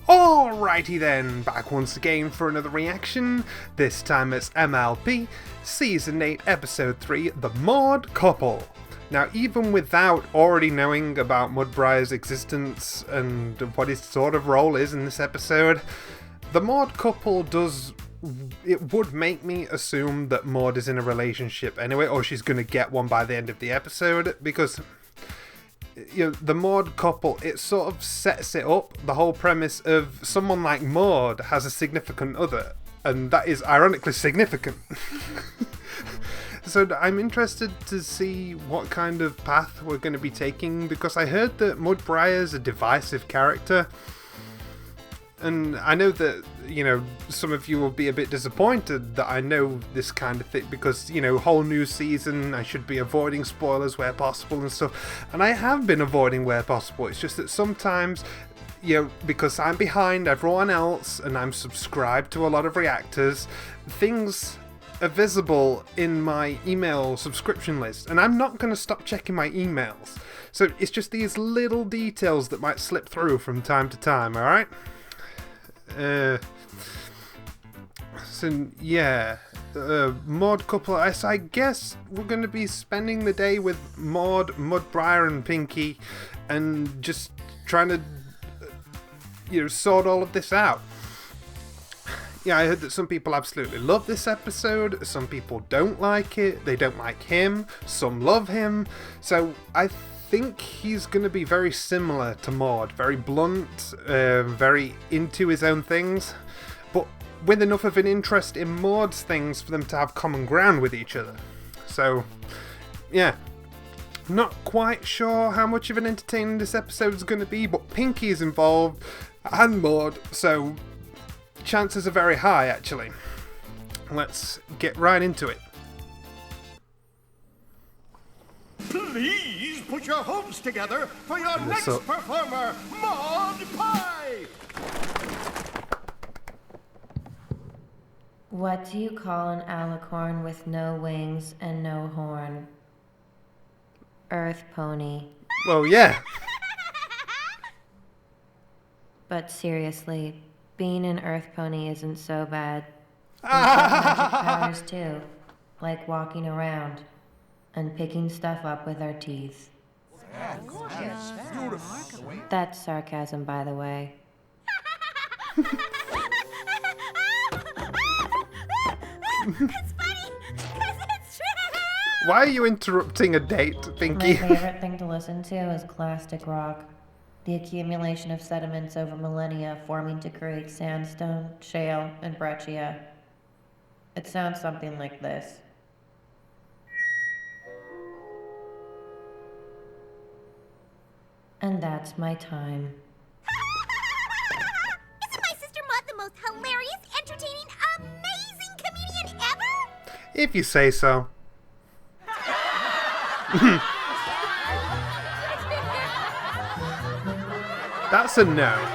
Alrighty then, back once again for another reaction. This time it's MLP, Season 8, Episode 3, The Maud Couple. Now, even without already knowing about Mudbriar's existence and what his sort of role is in this episode, the Maud couple would make me assume that Maud is in a relationship anyway, or she's going to get one by the end of the episode, because the Maud couple, it sort of sets it up, the whole premise of someone like Maud has a significant other, and that is ironically significant. So I'm interested to see what kind of path we're going to be taking, because I heard that Mudbriar is a divisive character, and I know that, some of you will be a bit disappointed that I know this kind of thing, because, whole new season, I should be avoiding spoilers where possible and stuff, and I have been avoiding where possible. It's just that sometimes, because I'm behind everyone else and I'm subscribed to a lot of reactors, things are visible in my email subscription list, and I'm not going to stop checking my emails. So it's just these little details that might slip through from time to time, alright? Maud couple, so I guess we're going to be spending the day with Maud, Mudbriar and Pinky, and just trying to, sort all of this out. Yeah, I heard that some people absolutely love this episode, some people don't like it, they don't like him, some love him, so I think he's going to be very similar to Maud, very blunt, very into his own things, but with enough of an interest in Maud's things for them to have common ground with each other. So, yeah. Not quite sure how much of an entertaining this episode is going to be, but Pinky is involved, and Maud, so chances are very high, actually. Let's get right into it. Please put your hopes together for your next performer, Maud Pie! What do you call an alicorn with no wings and no horn? Earth pony. Well, yeah. But seriously, being an earth pony isn't so bad. We've got magic powers too, like walking around and picking stuff up with our teeth. That's sarcasm, by the way. It's funny, because it's true! Why are you interrupting a date, Pinky? My favorite thing to listen to is classic rock. The accumulation of sediments over millennia forming to create sandstone, shale, and breccia. It sounds something like this. And that's my time. Isn't my sister Maud the most hilarious, entertaining, amazing comedian ever? If you say so. That's a no.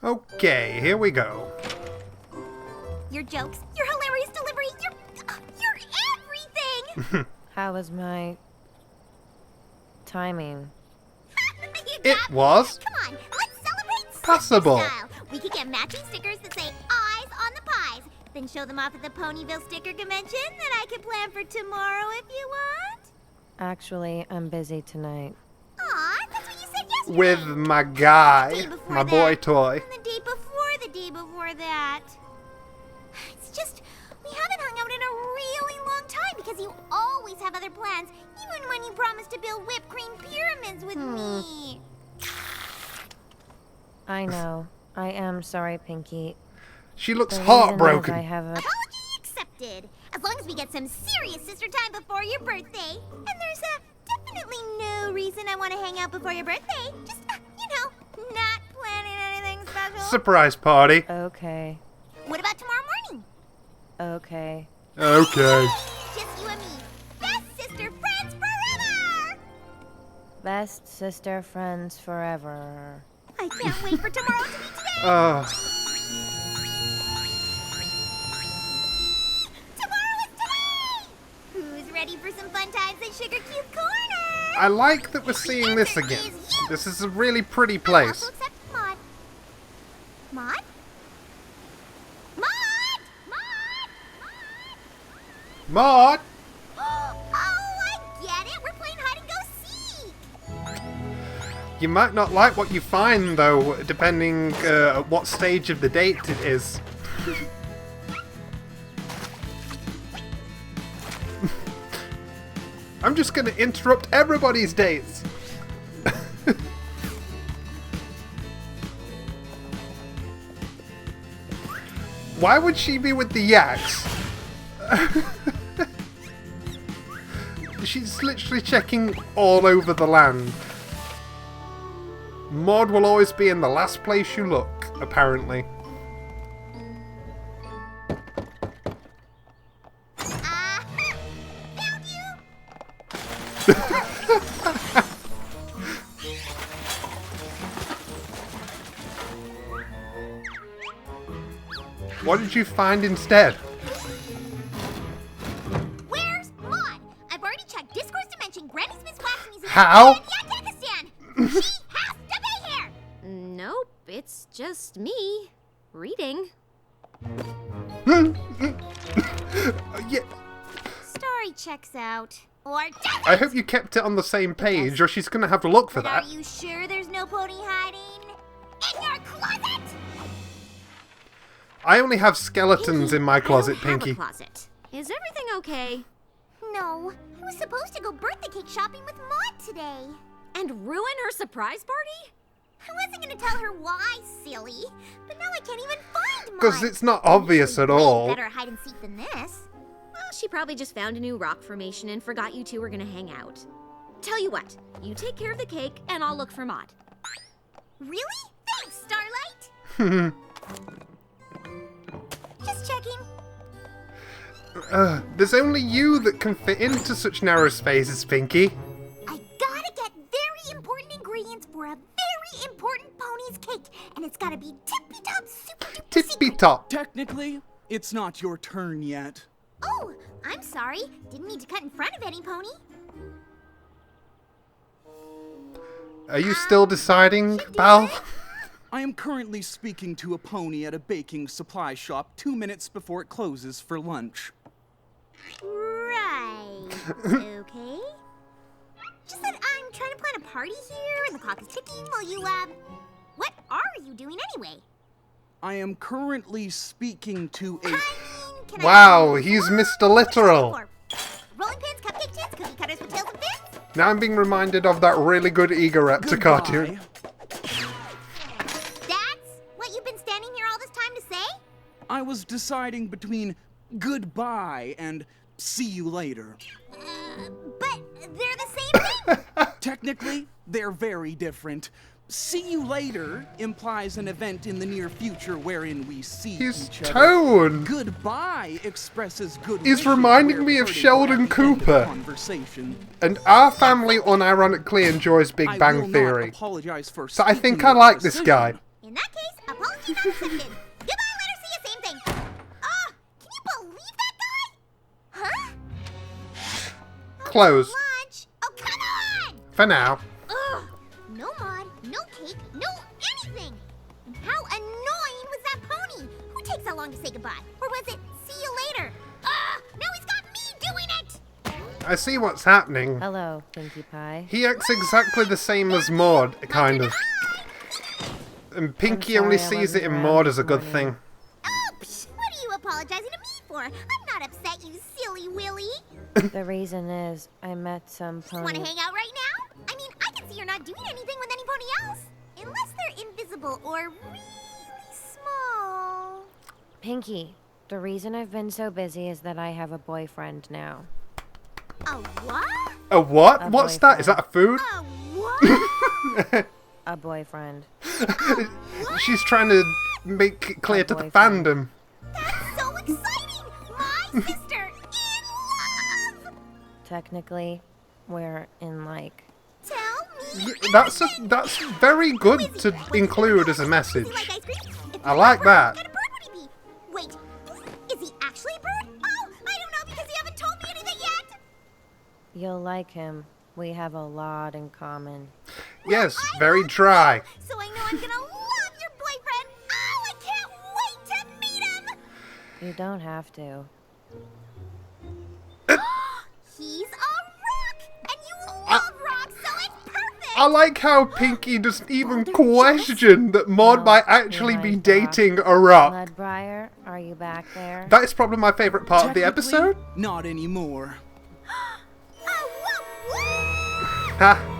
Okay, here we go. Your jokes, your hilarious delivery, you're everything! How was my timing? It was Come on, let's celebrate passable. sister style. We could get matching stickers that say eyes on the pies, then show them off at the Ponyville sticker convention that I could plan for tomorrow if you want. Actually, I'm busy tonight. Aw, that's what you said yesterday. With my guy, The day before my that, boy toy. And the day before that. It's just, we haven't hung out in a really long time because you always have other plans, even when you promised to build whipped cream pyramids with me. I know. I am sorry, Pinky. She looks The reason is heartbroken. I have a... Apology accepted. As long as we get some serious sister time before your birthday. And there's definitely no reason I want want to hang out before your birthday. Just, you know, not planning anything special. Surprise party. Okay. What about tomorrow morning? Okay. Okay. Just you and me. Best sister friends forever! Best sister friends forever. I can't wait for tomorrow to be today! Tomorrow is today! Who's ready for some fun times at Sugar Cube Corner? I like that we're seeing this again. This is a really pretty place. Also accept Maud. Maud? Maud! Maud! Maud! Oh, I get it. We're playing hide and go seek. You might not like what you find, though, depending at what stage of the date it is. I'm just gonna interrupt everybody's dates. Why would she be with the yaks? She's literally checking all over the land. Maud will always be in the last place you look, apparently. Found you. What did you find instead? Where's Maud? I've already checked Discourse Dimension, Granny Smith's Wax Museum, How? and Yakakistan. She has to be here. Nope, it's just me. Reading. Yeah, Story checks out. Or doesn't. I hope you kept it on the same page, or she's gonna have to look for But that. are you sure there's no pony hiding in your closet? I only have skeletons in my closet, I don't have Pinky. a closet. Is everything okay? No, I was supposed to go birthday cake shopping with Maud today. And ruin her surprise party? I wasn't gonna tell her why, silly. But now I can't even find Maud. Because it's not obvious at Way all. better hide and seek than this. Well, she probably just found a new rock formation and forgot you two were gonna hang out. Tell you what, you take care of the cake and I'll look for Maud. Really? Thanks, Starlight. Just checking. There's only you that can fit into such narrow spaces, Pinky. I gotta get very important ingredients for a very important pony's cake, and it's gotta be tippy-top, super-duper Tippy secret. top. Technically, it's not your turn yet. Oh, I'm sorry. Didn't mean to cut in front of any pony. Are you still deciding, pal? I am currently speaking to a pony at a baking supply shop 2 minutes before it closes for lunch. Right. Okay. Just that I'm trying to plan a party here, and the clock is ticking while you, what are you doing anyway? I am currently speaking to a... I mean, can Wow, I he's What? Mr. Literal. What are you looking for? Rolling pins, cupcake tins, cookie cutters with tails and fins? Now I'm being reminded of that really good Ego Raptor Goodbye. cartoon. That's what you've been standing here all this time to say? I was deciding between goodbye and see you later. But they're the same thing. Technically, they're very different. See you later implies an event in the near future wherein we see His each other. tone. Goodbye expresses good He's wishes reminding where me of parting Sheldon will end the Cooper. Conversation. And our family unironically enjoys Big I Bang will Theory. Not apologize for So I speaking think I with like this precision. guy. In that case, apology not accepted. Goodbye, later, see you, same thing. Can you believe that guy? Huh? Close. Lunch. Oh, come on! For now. Ugh. No Maud, no cake, no anything. And how annoying was that pony? Who takes that long to say goodbye? Or was it, see you later? Now he's got me doing it! I see what's happening. Hello, Pinkie Pie. He acts exactly the same as Maud, kind of. And Pinky I'm only sorry I sees it in wasn't Maud around as a this good morning. thing. Oh, psh, what are you apologizing to me for? I'm not upset, you silly Willy. The reason is I met some Want to pony. hang out right now? I mean, I can see you're not doing anything with any pony else. Unless they're invisible or really small. Pinkie, the reason I've been so busy is that I have a boyfriend now. A what? A what? A What's that? Is that a food? A what? A boyfriend. She's trying to make it clear to the fandom. That's so exciting! My sister in love! Technically, we're in like... Tell me. That's very good to include as a message. Like ice cream? If I he like were a bird, that. What kind of bird would he be? Wait, is he actually a bird? Oh, I don't know because you haven't told me anything yet. You'll like him. We have a lot in common. Yes, I very love dry. you, so I know I'm gonna love your boyfriend. Oh, I can't wait to meet him. You don't have to. He's a rock, and you love rocks, so it's perfect. I like how Pinky doesn't even question that Maud Oh, might actually my be God. dating a rock. Mudbriar, are you back there? That is probably my favourite part of the Technically, episode. Not anymore. Oh, whoa, whoa. Ha.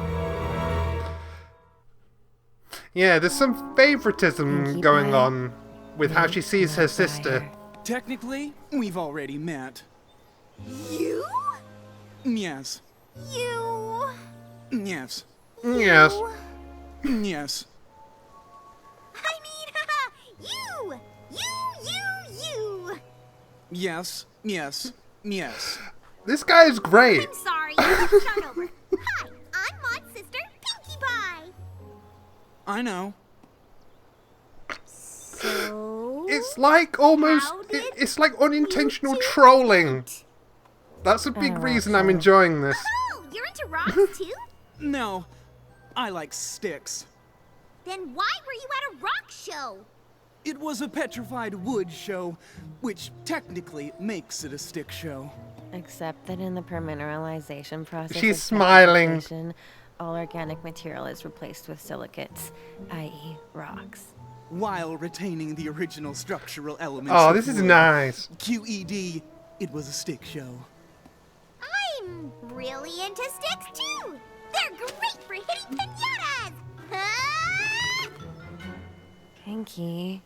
Yeah, there's some favoritism Pinkie going Pie. on with how she sees her Mudbriar. sister. Technically, we've already met. You? Yes. You? Yes. Yes. Yes. I mean, you. Yes. Yes. Yes. This guy is great. I'm sorry, let's start over. Hi, I'm Maud's sister, Pinkie Pie. I know. So? It's like almost, How did it's like unintentional you two trolling. meet? That's a big don't reason know. I'm enjoying this. Oh, you're into rocks too? No. I like sticks. Then why were you at a rock show? It was a petrified wood show, which technically makes it a stick show. Except that in the permineralization process She's of smiling. petrification, all organic material is replaced with silicates, i.e. rocks. While retaining the original structural elements. Oh, of this is wood. nice. QED, it was a stick show. I'm really into sticks too. They're great for hitting pinatas. Ah! Pinky.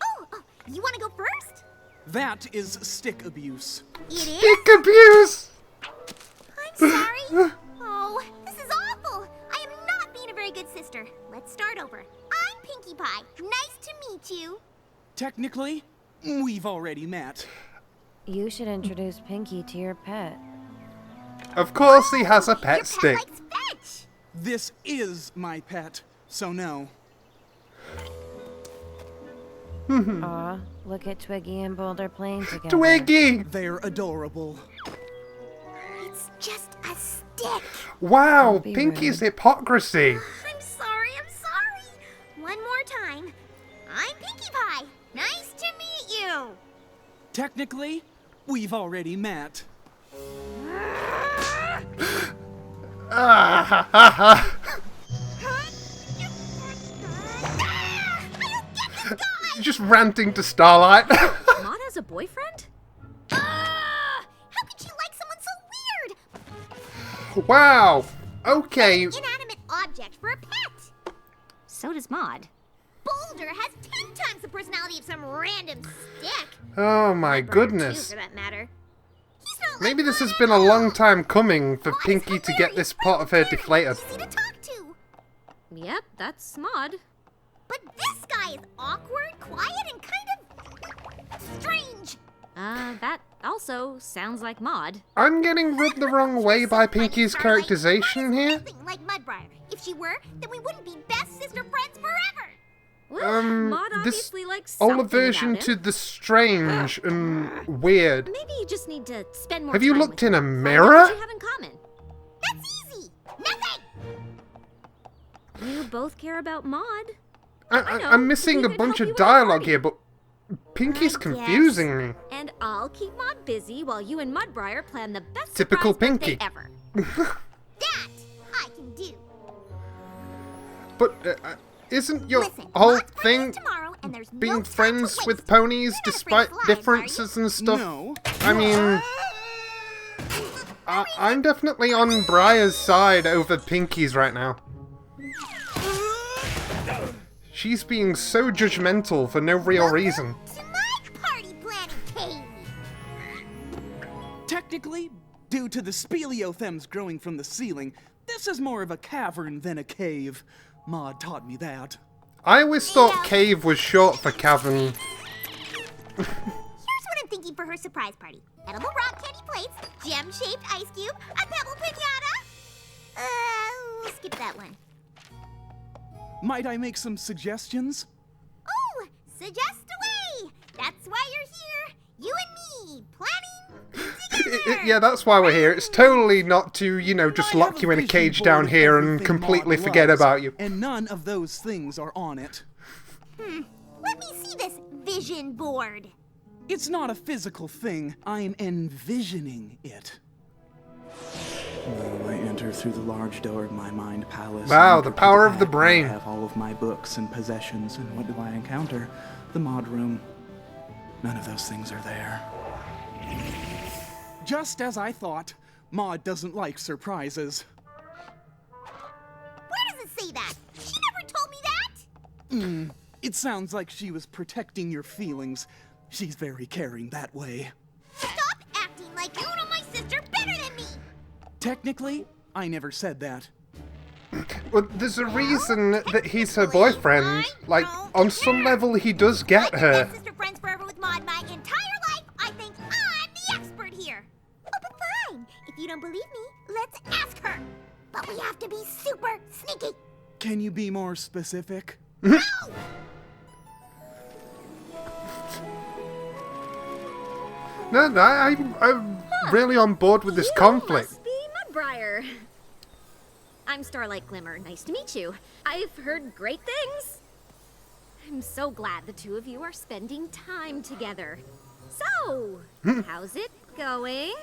Oh, you want to go first? That is stick abuse. It is? Dick abuse. I'm sorry. Oh, this is awful. I am not being a very good sister. Let's start over. I'm Pinkie Pie. Nice to meet you. Technically, we've already met. You should introduce Pinky to your pet. Of course he has a Your pet pet stick. likes fetch. This is my pet, so no. Aw, look at Twiggy and Boulder playing together. Twiggy! They're adorable. It's just a stick. Wow, Don't be Pinky's rude. hypocrisy. I'm sorry. One more time. I'm Pinkie Pie. Nice to meet you. Technically, we've already met. Ah, ha, ha, ha. Just ranting to Starlight. Maud has a boyfriend? How could you like someone so weird? Wow. Okay. Inanimate object for a pet. So does Maud. Boulder has 10 times the personality of some random stick. Oh my Mudbriar, too, goodness. for that matter. He's not Maybe like this has Maud been at a long all. time coming for Maud is Pinky to get this hilarious, part of her very deflated. Easy to talk to. Yep, that's Maud. But this guy is awkward, quiet, and kind of strange. That also sounds like Maud. I'm getting rubbed the wrong way by Pinky's Starlight. characterization Maud is here. nothing like Mudbriar. If she were, then we wouldn't be best sister friends forever. Well, Maud This obviously likes something old aversion about to him. the strange and weird. Maybe you just need to spend more Have time you with looked in him. a Find out mirror? what you have in common. That's easy. Nothing. You both care about Maud. I, know, I'm missing we a could bunch help of you at a dialogue party. here, but Pinky's I confusing me. And I'll keep Maud busy while you and Mudbriar plan the best Typical surprise birthday Pinky. ever. That I can do. But isn't your Listen, whole Maud's birthday thing is tomorrow, and there's no being time to friends waste. with ponies You're not despite afraid of flies, differences and stuff? No. I mean, I'm definitely on Briar's side over Pinky's right now. She's being so judgmental for no real reason. To my party planning cave. Technically, due to the speleothems growing from the ceiling, This is more of a cavern than a cave. Maud taught me that. I always thought cave was short for cavern. Here's what I'm thinking for her surprise party. Edible rock candy plates, gem-shaped ice cube, a pebble pinata. We'll skip that one. Might I make some suggestions? Oh, suggest away! That's why you're here. You and me, planning together. Yeah, that's why we're here. It's totally not to, you know, just I lock have you in a vision cage board down of here and everything completely Maud forget loves, about you. And none of those things are on it. Let me see this vision board. It's not a physical thing. I'm envisioning it. I enter through the large door of my mind palace. Wow, and the enter power the of the back. brain. I have all of my books and possessions, and what do I encounter? The mod room. None of those things are there. Just as I thought, Maud doesn't like surprises. Where does it say that? She never told me that. It sounds like she was protecting your feelings. She's very caring that way. Stop acting like you know my sister better than me. Technically, I never said that. Well, there's a reason that he's her boyfriend. Like, on some level, he does get I've her. been sister friends forever with Maud my entire life. I think I'm the expert here. Oh, but fine. If you don't believe me, let's ask her. But we have to be super sneaky. Can you be more specific? No! No, I'm really on board with this conflict. Must be Mudbriar. I'm Starlight Glimmer. Nice to meet you. I've heard great things. I'm so glad the two of you are spending time together. So, how's it going?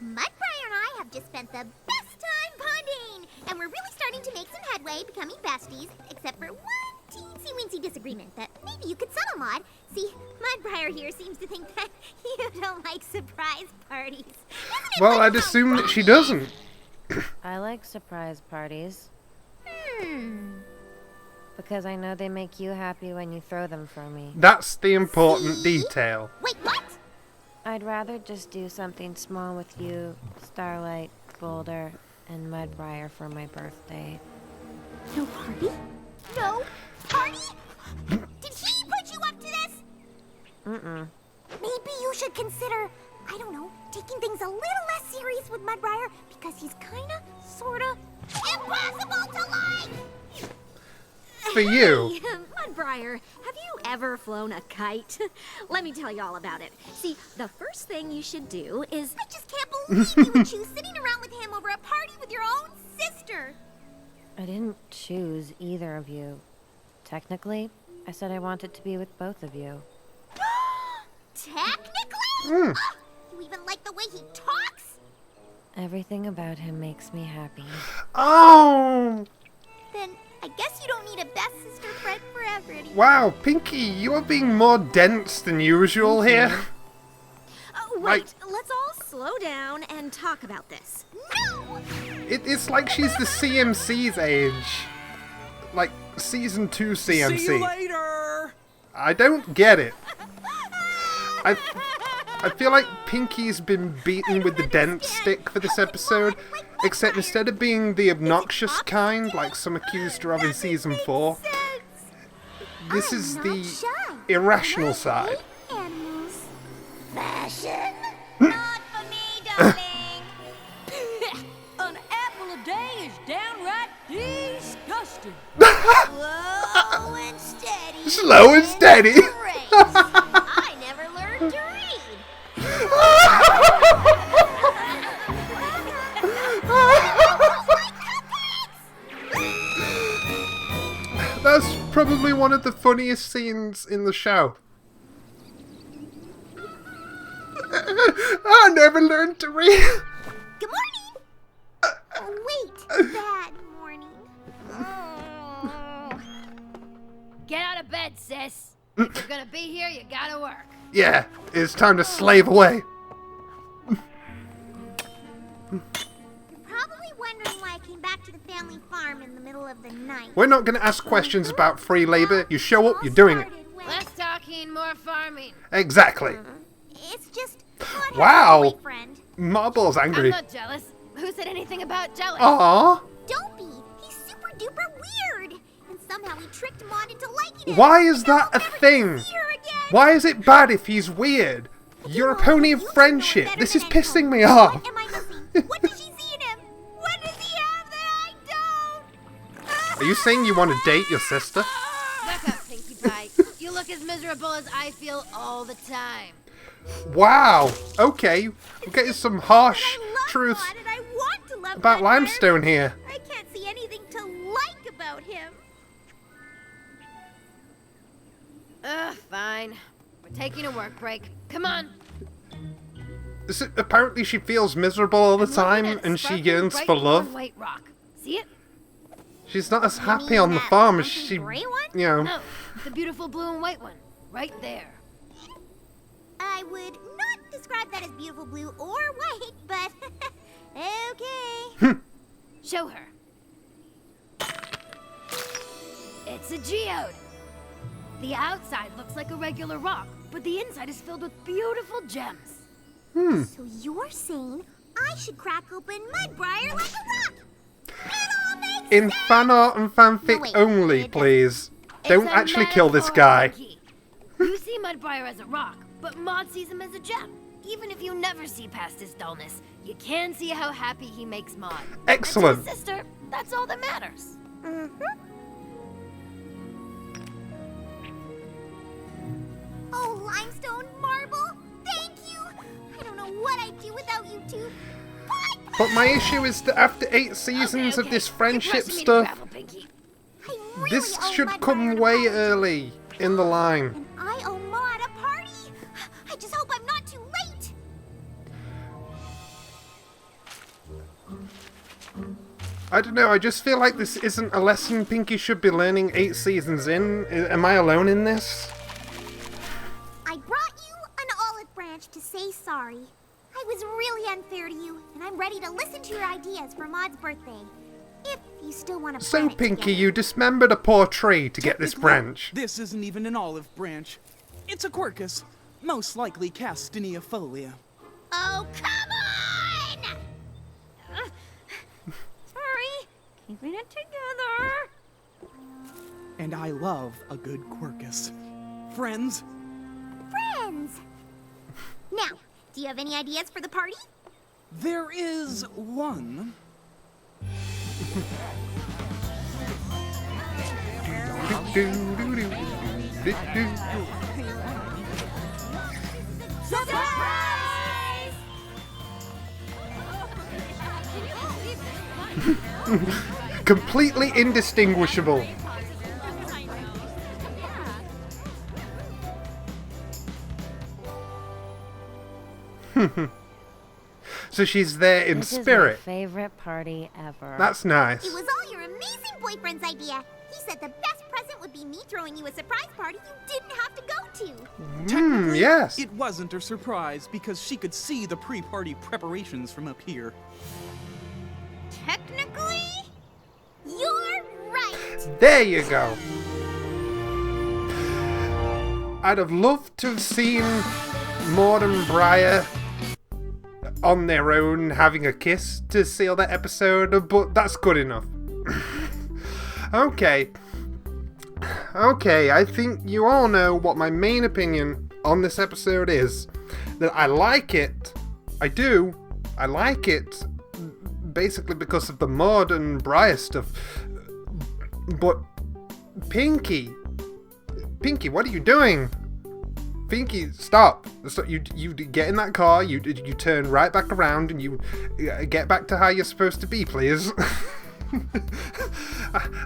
Mudbriar and I have just spent the best time bonding, and we're really starting to make some headway becoming besties, except for one teensy-weensy disagreement that maybe you could settle, Maud. See, Mudbriar here seems to think that you don't like surprise parties. Isn't it Well, funny I'd how assume that she funny? doesn't. I like surprise parties. Because I know they make you happy when you throw them for me. That's the important See? detail. Wait, what? I'd rather just do something small with you, Starlight, Boulder, and Mudbriar for my birthday. No party? No party? Did he put you up to this? Mm-mm. Maybe you should consider, I don't know, taking things a little less serious with Mudbriar because he's kinda, sorta, impossible to like! For you. Hey, Mudbriar, have you ever flown a kite? Let me tell you all about it. See, the first thing you should do is... I just can't believe you would choose sitting around with him over a party with your own sister! I didn't choose either of you. Technically, I said I wanted to be with both of you. Technically? You even like the way he talks? Everything about him makes me happy. Oh! Then I guess you don't need a best sister friend forever anymore. Wow, Pinky, you are being more dense than usual here. Wait, let's all slow down and talk about this. No! It's like she's the CMC's age. Like, season 2 CMC. See you later! I don't get it. I feel like Pinky's been beaten with the dent stick for this episode, except instead of being the obnoxious kind, like some accused her of in season 4, this is the irrational side. Animals. Fashion? Not for me, darling. An apple a day is downright disgusting. Slow and steady. Slow and steady. Race. I never learned to read. That's probably one of the funniest scenes in the show. I never learned to read. Good morning. Oh, wait. Bad morning. Oh. Get out of bed, sis. If you're gonna be here, you gotta work. Yeah, it's time to slave away. You're probably wondering why I came back to the family farm in the middle of the night. We're not going to ask questions about free labor. You show up, you're doing it. Less talking, more farming. Exactly. It's just not Wow. having a boyfriend. Marble's I'm angry. not jealous. Who Who said anything about jealous? Aww. Don't be. He's super duper weird. And somehow he tricked Maud into liking him. Why is And now that a we'll never thing? see her again. Why is it bad if he's weird? You're a pony of You should know it friendship. better This is than any pissing pony. me off. What am I missing? What does she see in him? What does he have that I don't? Are you saying you want to date your sister? Back up, Pinkie Pie. You look as miserable as I feel all the time. Wow. Okay. We're getting some harsh I love truth Maud and I want to love about Mudbriar. Limestone here. I can't see anything to like about him. Ugh, fine. We're taking a work break. Come on. Apparently she feels miserable all the I'm looking time at a and she sparkling yearns bright for blue love. and white rock. See it? She's not as happy mean on the that farm as funky she, gray one? you know. No, the beautiful blue and white one. Right there. I would not describe that as beautiful blue or white, but okay. Show her. It's a geode. The outside looks like a regular rock, but the inside is filled with beautiful gems. So you're saying I should crack open Mudbriar like a rock? It all makes In sense. fan art and fanfic No, wait, only, it doesn't. please. It's Don't a actually kill this metaphor, guy. Pinkie. You see Mudbriar as a rock, but Maud sees him as a gem. Even if you never see past his dullness, you can see how happy he makes Maud. Excellent. And to his sister, that's all that matters. Oh, limestone marble, thank you. I don't know what I'd do without you two. But my issue is that after 8 seasons of this friendship stuff, I really this owe should Mudbriar come an way apology. early in the line. And I owe Maud a party. I just hope I'm not too late. I don't know, I just feel like this isn't a lesson Pinkie should be learning 8 seasons in. Am I alone in this? I brought you an olive branch to say sorry. I was really unfair to you, and I'm ready to listen to your ideas for Maud's birthday. If you still want to So, plan it Pinkie, together. you dismembered a poor tree to get this Technically, branch. This isn't even an olive branch. It's a quercus, most likely Castanea folia. Oh, come on! Sorry, keeping it together. And I love a good quercus. Friends, Friends! Now, do you have any ideas for the party? there is one. Surprise! Completely indistinguishable. So she's there in This is my spirit. favorite party ever. That's nice. It was all your amazing boyfriend's idea. He said the best present would be me throwing you a surprise party you didn't have to go to. Technically, yes. It wasn't a surprise because she could see the pre-party preparations from up here. Technically, you're right. There you go. I'd have loved to have seen Maud and Briar on their own having a kiss to seal that episode, but that's good enough. Okay, I think you all know what my main opinion on this episode is. That I like it. I do. I like it basically because of the Maud and Briar stuff. But Pinkie, what are you doing? Pinkie, stop! You get in that car. You turn right back around and you get back to how you're supposed to be, please.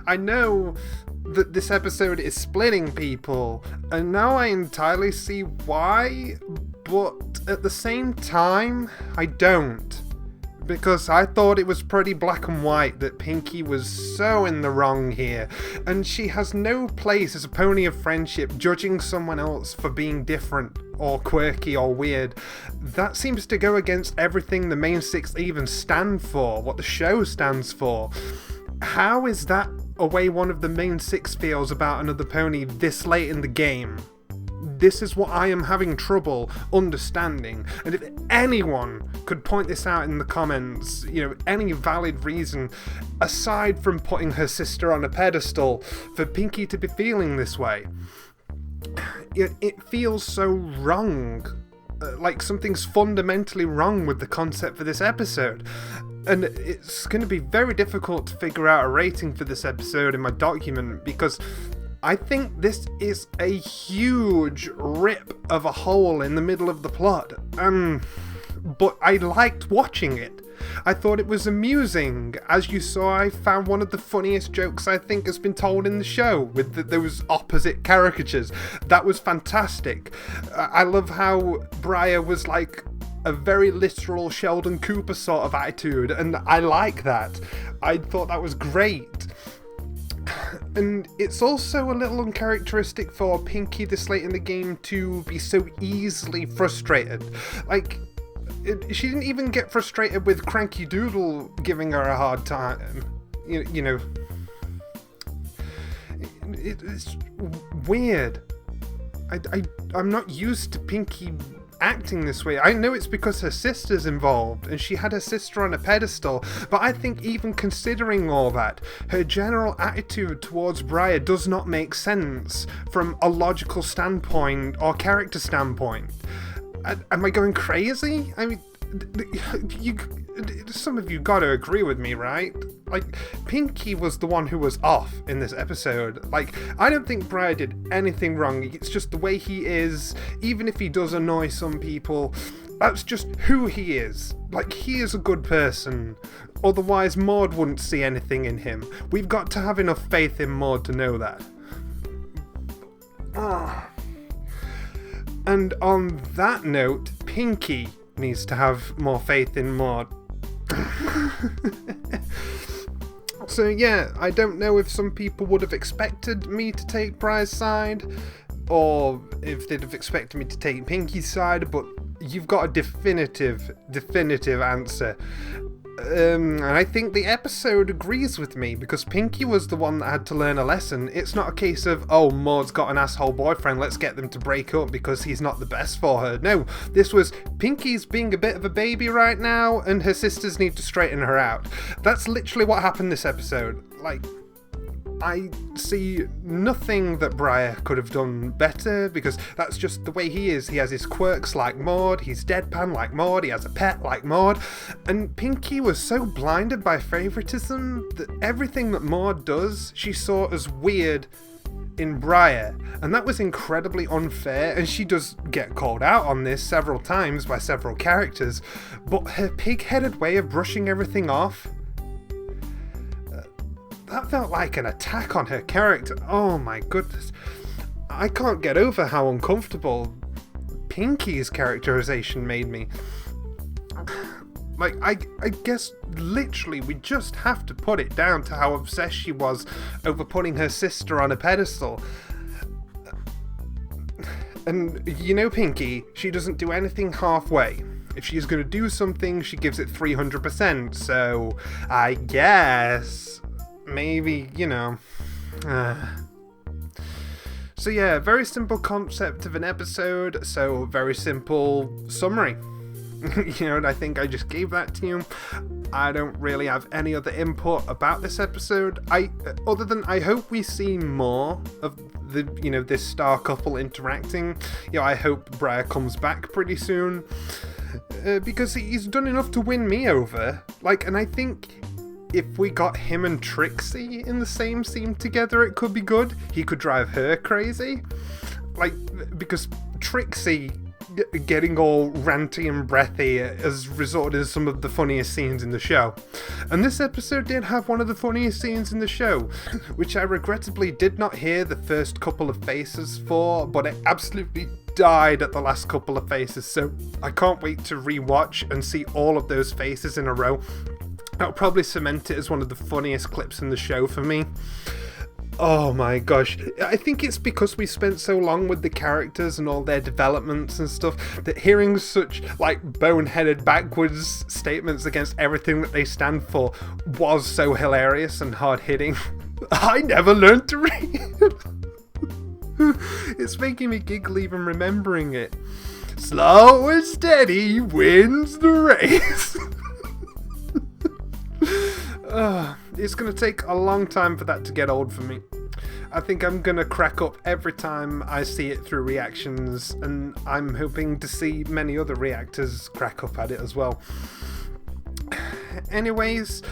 I know that this episode is splitting people, and now I entirely see why. But at the same time, I don't. Because I thought it was pretty black and white that Pinkie was so in the wrong here, and she has no place as a pony of friendship judging someone else for being different or quirky or weird. That seems to go against everything the main six even stand for, what the show stands for. How is that a way one of the main six feels about another pony this late in the game? this is what I am having trouble understanding. And if anyone could point this out in the comments, any valid reason, aside from putting her sister on a pedestal, for Pinky to be feeling this way. It feels so wrong. Like something's fundamentally wrong with the concept for this episode. And it's going to be very difficult to figure out a rating for this episode in my document, because I think this is a huge rip of a hole in the middle of the plot. But I liked watching it. I thought it was amusing. As you saw, I found one of the funniest jokes I think has been told in the show, with those opposite caricatures. That was fantastic. I love how Briar was like a very literal Sheldon Cooper sort of attitude, and I like that. I thought that was great. And it's also a little uncharacteristic for Pinky this late in the game to be so easily frustrated. Like, she didn't even get frustrated with Cranky Doodle giving her a hard time. It's weird. I'm not used to Pinky acting this way. I know it's because her sister's involved and she had her sister on a pedestal, but I think even considering all that, her general attitude towards Briar does not make sense from a logical standpoint or character standpoint. Am I going crazy? I mean, some of you gotta agree with me, right? Like, Pinky was the one who was off in this episode. Like, I don't think Briar did anything wrong. It's just the way he is. Even if he does annoy some people, that's just who he is. Like, he is a good person. Otherwise, Maud wouldn't see anything in him. We've got to have enough faith in Maud to know that. And on that note, Pinky needs to have more faith in Maud. So yeah, I don't know if some people would have expected me to take Briar's side, or if they'd have expected me to take Pinky's side, but you've got a definitive answer. And I think the episode agrees with me, because Pinky was the one that had to learn a lesson. It's not a case of, oh, Maud's got an asshole boyfriend, let's get them to break up because he's not the best for her. No, this was Pinky's being a bit of a baby right now, and her sisters need to straighten her out. That's literally what happened this episode. Like, I see nothing that Briar could have done better, because that's just the way he is. He has his quirks like Maud, he's deadpan like Maud, he has a pet like Maud, and Pinky was so blinded by favoritism that everything that Maud does, she saw as weird in Briar, and that was incredibly unfair, and she does get called out on this several times by several characters, but her pig-headed way of brushing everything off, that felt like an attack on her character. Oh my goodness. I can't get over how uncomfortable Pinky's characterization made me. Like, I guess literally we just have to put it down to how obsessed she was over putting her sister on a pedestal. And Pinky, she doesn't do anything halfway. If she's going to do something, she gives it 300%. So I guess maybe, So yeah, very simple concept of an episode, so very simple summary. And I think I just gave that to you. I don't really have any other input about this episode. Other than I hope we see more of the, this star couple interacting. I hope Briar comes back pretty soon. Because he's done enough to win me over. And I think if we got him and Trixie in the same scene together, it could be good. He could drive her crazy. Because Trixie getting all ranty and breathy has resulted in some of the funniest scenes in the show. And this episode did have one of the funniest scenes in the show, which I regrettably did not hear the first couple of faces for, but it absolutely died at the last couple of faces, so I can't wait to rewatch and see all of those faces in a row. That'll probably cement it as one of the funniest clips in the show for me. Oh my gosh. I think it's because we spent so long with the characters and all their developments and stuff that hearing such boneheaded backwards statements against everything that they stand for was so hilarious and hard-hitting. I never learned to read. It's making me giggle even remembering it. Slow and steady wins the race. It's going to take a long time for that to get old for me. I think I'm going to crack up every time I see it through reactions, and I'm hoping to see many other reactors crack up at it as well. Anyways,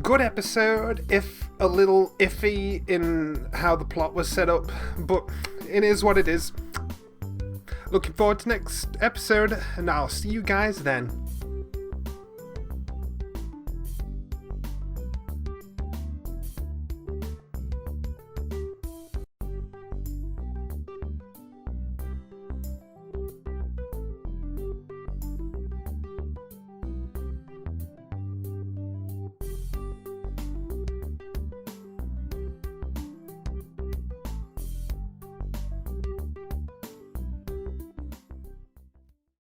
good episode, if a little iffy in how the plot was set up, but it is what it is. Looking forward to next episode, and I'll see you guys then.